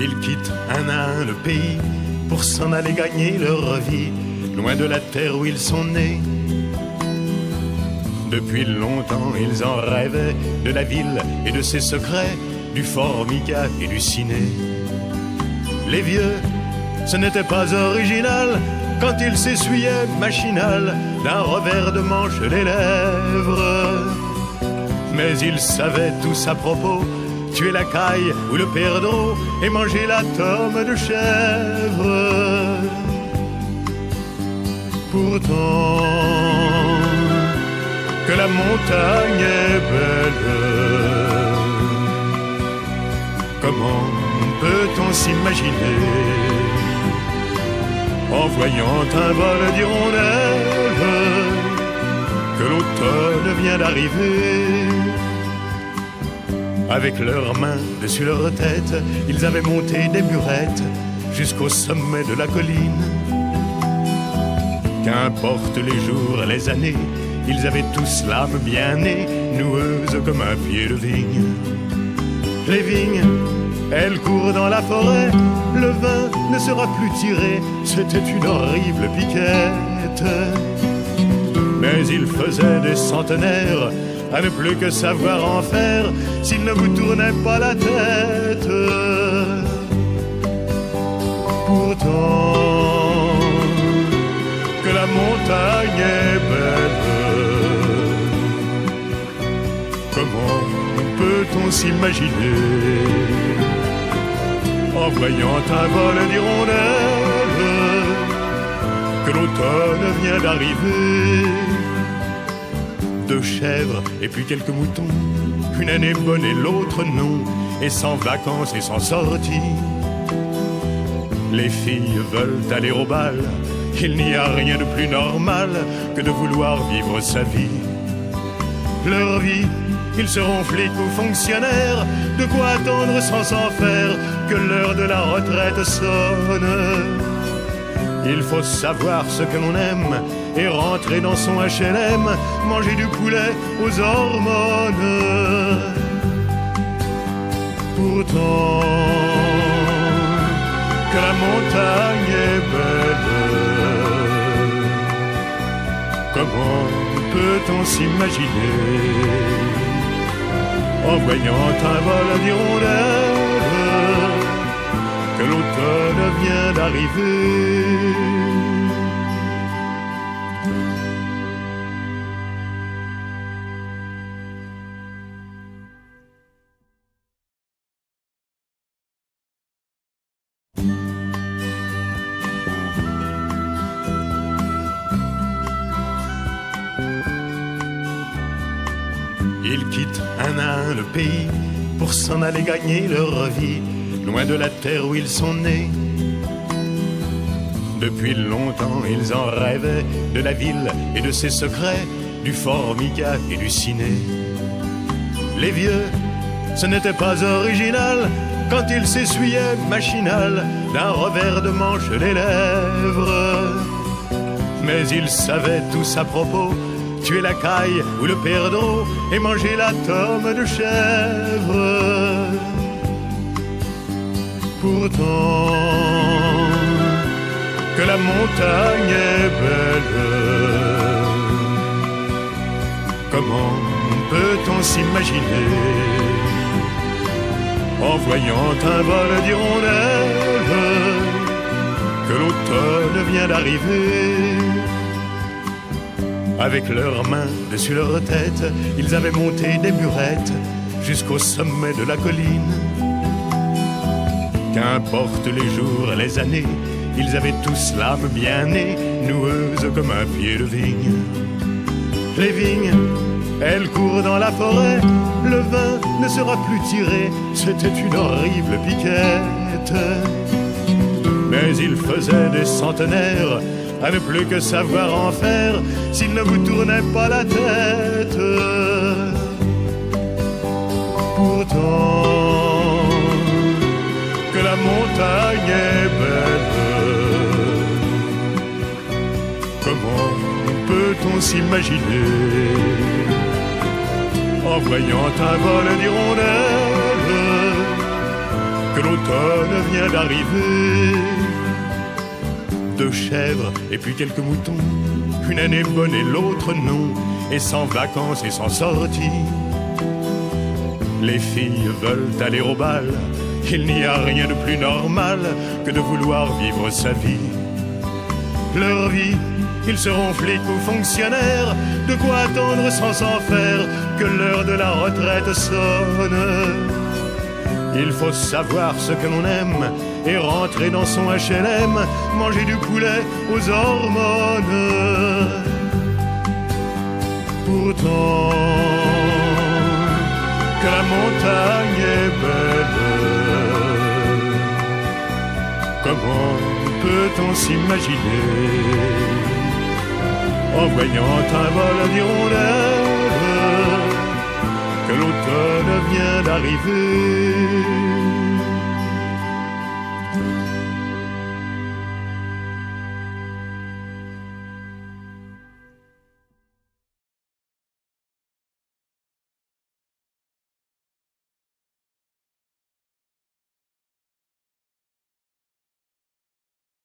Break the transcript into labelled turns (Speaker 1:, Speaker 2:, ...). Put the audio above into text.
Speaker 1: Ils quittent un à un le pays pour s'en aller gagner leur vie, loin de la terre où ils sont nés. Depuis longtemps ils en rêvaient, de la ville et de ses secrets, du Formica et du ciné. Les vieux, ce n'était pas original quand ils s'essuyaient machinal d'un revers de manche les lèvres. Mais ils savaient tous à propos, tuer la caille ou le perdreau et manger la tome de chèvre. Pourtant, que la montagne est belle, comment peut-on s'imaginer en voyant un vol d'hirondelles que l'automne vient d'arriver? Avec leurs mains dessus leur tête, ils avaient monté des burettes jusqu'au sommet de la colline. Qu'importe les jours, les années, ils avaient tous l'âme bien née, noueuse comme un pied de vigne. Les vignes, elles courent dans la forêt, le vin ne sera plus tiré, c'était une horrible piquette. Mais il faisait des centenaires à ne plus que savoir en faire s'il ne vous tournait pas la tête. Pourtant, que la montagne est belle, comment peut-on s'imaginer en voyant un vol d'hirondelles que l'automne vient d'arriver? 2 chèvres et puis quelques moutons, une année bonne et l'autre non, et sans vacances et sans sortie. Les filles veulent aller au bal, il n'y a rien de plus normal que de vouloir vivre sa vie. Leur vie, ils seront flics ou fonctionnaires, de quoi attendre sans s'en faire que l'heure de la retraite sonne. Il faut savoir ce que l'on aime et rentrer dans son HLM, manger du poulet aux hormones. Pourtant, que la montagne est belle, comment peut-on s'imaginer en voyant un vol d'hirondelles que l'automne vient d'arriver? Ils quittent un à un le pays pour s'en aller gagner leur vie, loin de la terre où ils sont nés. Depuis longtemps ils en rêvaient, de la ville et de ses secrets, du Formica et du ciné. Les vieux, ce n'était pas original quand ils s'essuyaient machinal d'un revers de manche les lèvres. Mais ils savaient tous à propos, tuer la caille ou le perdreau et manger la tome de chèvre. Pourtant, que la montagne est belle, comment peut-on s'imaginer en voyant un vol d'hirondelles que l'automne vient d'arriver? Avec leurs mains dessus leur tête, ils avaient monté des burettes jusqu'au sommet de la colline. Qu'importe les jours, les années, ils avaient tous l'âme bien née, noueuse comme un pied de vigne. Les vignes, elles courent dans la forêt, le vin ne sera plus tiré, c'était une horrible piquette. Mais ils faisaient des centenaires à ne plus que savoir en faire s'il ne vous tournait pas la tête. Pourtant, que la montagne est belle, comment peut-on s'imaginer en voyant un vol d'hirondelles que que l'automne vient d'arriver. 2 chèvres et puis quelques moutons, une année bonne et l'autre non, et sans vacances et sans sortie. Les filles veulent aller au bal, il n'y a rien de plus normal que de vouloir vivre sa vie. Leur vie, ils seront flics ou fonctionnaires, de quoi attendre sans s'en faire que l'heure de la retraite sonne. Il faut savoir ce que l'on aime et rentrer dans son HLM, manger du poulet aux hormones. Pourtant, que la montagne est belle, comment peut-on s'imaginer en voyant un vol d'hirondelles que l'automne vient d'arriver?